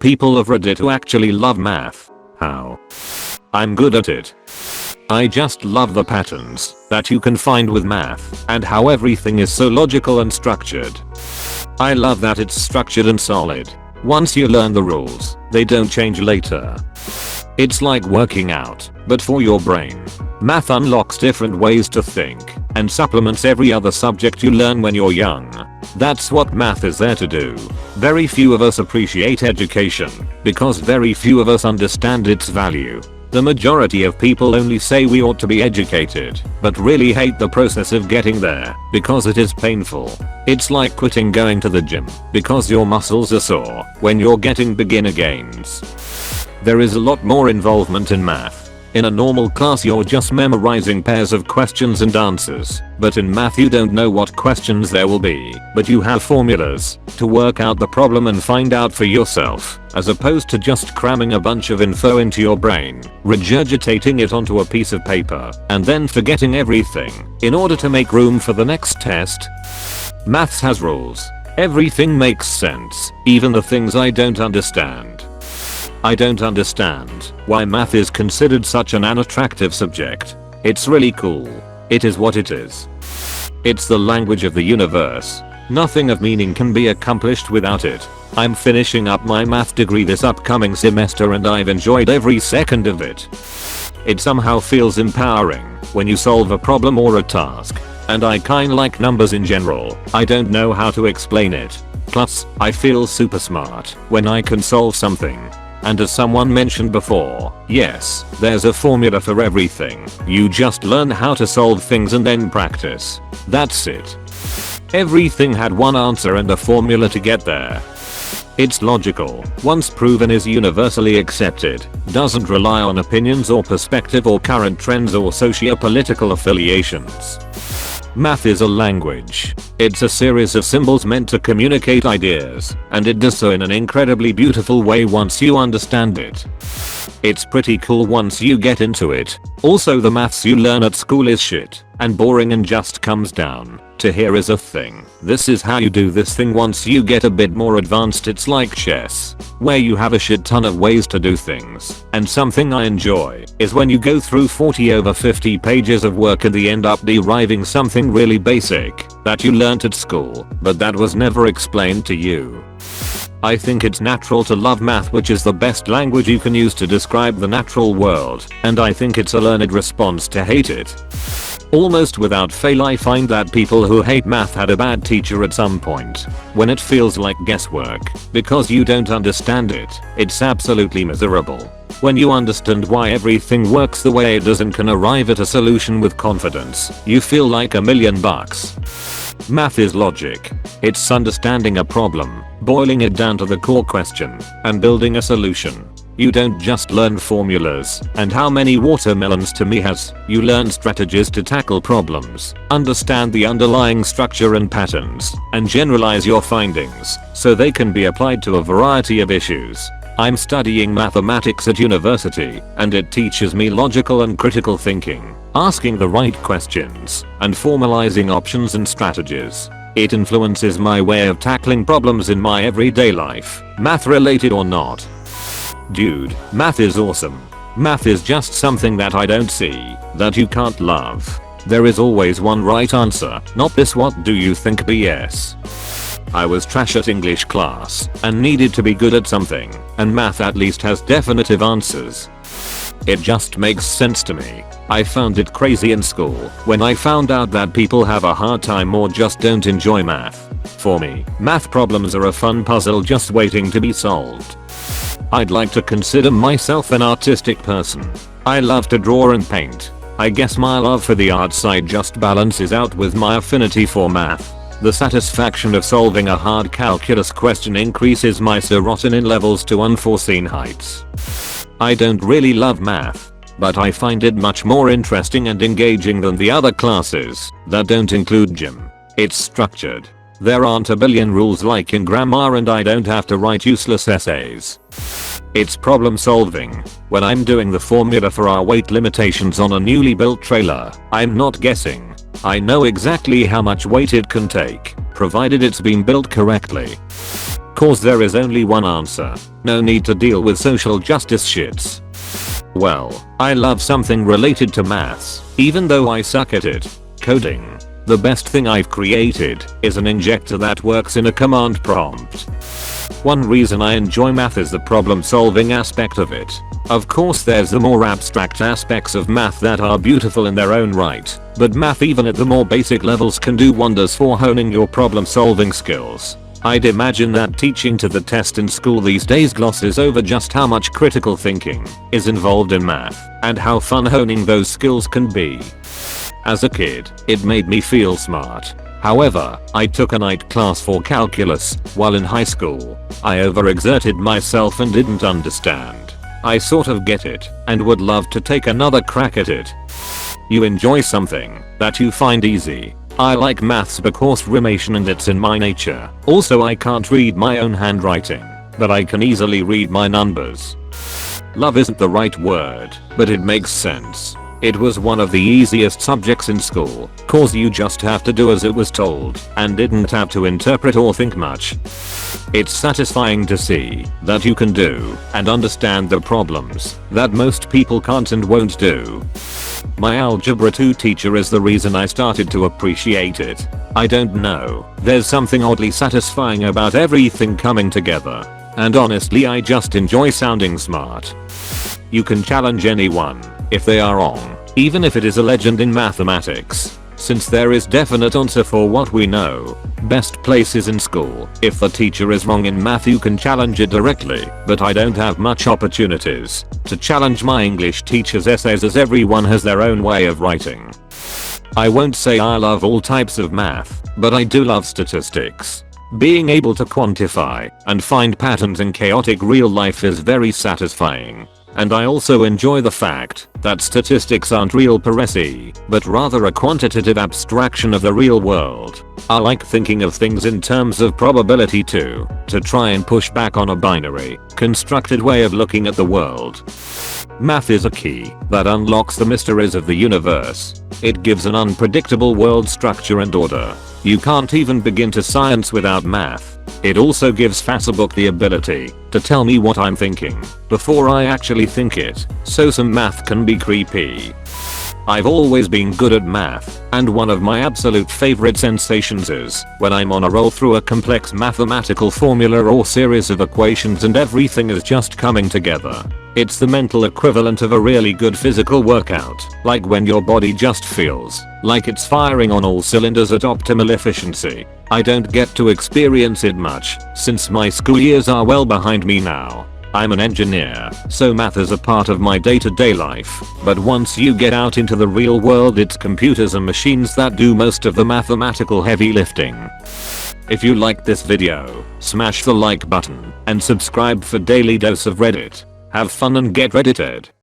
People of Reddit who actually love math. How? I'm good at it. I just love the patterns that you can find with math and how everything is so logical and structured. I love that it's structured and solid. Once you learn the rules, they don't change later. It's like working out, but for your brain. Math unlocks different ways to think and supplements every other subject you learn when you're young. That's what math is there to do. Very few of us appreciate education because very few of us understand its value. The majority of people only say we ought to be educated, but really hate the process of getting there because it is painful. It's like quitting going to the gym because your muscles are sore when you're getting beginner gains. There is a lot more involvement in math. In a normal class you're just memorizing pairs of questions and answers, but in math you don't know what questions there will be, but you have formulas to work out the problem and find out for yourself, as opposed to just cramming a bunch of info into your brain, regurgitating it onto a piece of paper, and then forgetting everything in order to make room for the next test. Maths has rules. Everything makes sense, even the things I don't understand. I don't understand why math is considered such an unattractive subject. It's really cool. It is what it is. It's the language of the universe. Nothing of meaning can be accomplished without it. I'm finishing up my math degree this upcoming semester and I've enjoyed every second of it. It somehow feels empowering when you solve a problem or a task. And I kinda like numbers in general. I don't know how to explain it. Plus, I feel super smart when I can solve something. And as someone mentioned before, yes, there's a formula for everything. You just learn how to solve things and then practice. That's it. Everything had one answer and a formula to get there. It's logical, once proven is universally accepted, doesn't rely on opinions or perspective or current trends or socio-political affiliations. Math is a language. It's a series of symbols meant to communicate ideas, and it does so in an incredibly beautiful way once you understand it. It's pretty cool once you get into it. Also the maths you learn at school is shit and boring and just comes down to here is a thing. This is how you do this thing. Once you get a bit more advanced it's like chess, where you have a shit ton of ways to do things. And something I enjoy is when you go through 40 over 50 pages of work and they end up deriving something really basic that you learnt at school, but that was never explained to you. I think it's natural to love math, which is the best language you can use to describe the natural world, and I think it's a learned response to hate it. Almost without fail I find that people who hate math had a bad teacher at some point, when it feels like guesswork, because you don't understand it. It's absolutely miserable. When you understand why everything works the way it does and can arrive at a solution with confidence, you feel like $1,000,000. Math is logic. It's understanding a problem, boiling it down to the core question, and building a solution. You don't just learn formulas and how many watermelons to me has, you learn strategies to tackle problems, understand the underlying structure and patterns, and generalize your findings so they can be applied to a variety of issues. I'm studying mathematics at university, and it teaches me logical and critical thinking, asking the right questions, and formalizing options and strategies. It influences my way of tackling problems in my everyday life, math related or not. Dude, math is awesome. Math is just something that I don't see, that you can't love. There is always one right answer, not this what do you think BS. I was trash at English class and needed to be good at something, and math at least has definitive answers. It just makes sense to me. I found it crazy in school when I found out that people have a hard time or just don't enjoy math. For me, math problems are a fun puzzle just waiting to be solved. I'd like to consider myself an artistic person. I love to draw and paint. I guess my love for the art side just balances out with my affinity for math. The satisfaction of solving a hard calculus question increases my serotonin levels to unforeseen heights. I don't really love math, but I find it much more interesting and engaging than the other classes that don't include gym. It's structured. There aren't a billion rules like in grammar and I don't have to write useless essays. It's problem solving. When I'm doing the formula for our weight limitations on a newly built trailer, I'm not guessing. I know exactly how much weight it can take, provided it's been built correctly. Cause there is only one answer. No need to deal with social justice shits. Well, I love something related to maths, even though I suck at it. Coding. The best thing I've created is an injector that works in a command prompt. One reason I enjoy math is the problem solving aspect of it. Of course there's the more abstract aspects of math that are beautiful in their own right, but math even at the more basic levels can do wonders for honing your problem solving skills. I'd imagine that teaching to the test in school these days glosses over just how much critical thinking is involved in math and how fun honing those skills can be. As a kid, it made me feel smart. However, I took a night class for calculus while in high school. I overexerted myself and didn't understand. I sort of get it and would love to take another crack at it. You enjoy something that you find easy. I like maths because rimation and it's in my nature. Also I can't read my own handwriting, but I can easily read my numbers. Love isn't the right word, but it makes sense. It was one of the easiest subjects in school, cause you just have to do as it was told and didn't have to interpret or think much. It's satisfying to see that you can do and understand the problems that most people can't and won't do. My Algebra 2 teacher is the reason I started to appreciate it. I don't know, there's something oddly satisfying about everything coming together. And honestly I just enjoy sounding smart. You can challenge anyone if they are wrong, even if it is a legend in mathematics. Since there is definite answer for what we know. Best place is in school. If the teacher is wrong in math you can challenge it directly, but I don't have much opportunities to challenge my English teacher's essays as everyone has their own way of writing. I won't say I love all types of math, but I do love statistics. Being able to quantify and find patterns in chaotic real life is very satisfying. And I also enjoy the fact that statistics aren't real per se, but rather a quantitative abstraction of the real world. I like thinking of things in terms of probability too, to try and push back on a binary, constructed way of looking at the world. Math is a key that unlocks the mysteries of the universe. It gives an unpredictable world structure and order. You can't even begin to science without math. It also gives Facebook the ability to tell me what I'm thinking before I actually think it, so some math can be creepy. I've always been good at math, and one of my absolute favorite sensations is when I'm on a roll through a complex mathematical formula or series of equations and everything is just coming together. It's the mental equivalent of a really good physical workout, like when your body just feels like it's firing on all cylinders at optimal efficiency. I don't get to experience it much since my school years are well behind me now. I'm an engineer, so math is a part of my day-to-day life, but once you get out into the real world it's computers and machines that do most of the mathematical heavy lifting. If you liked this video, smash the like button and subscribe for daily dose of Reddit. Have fun and get reddited.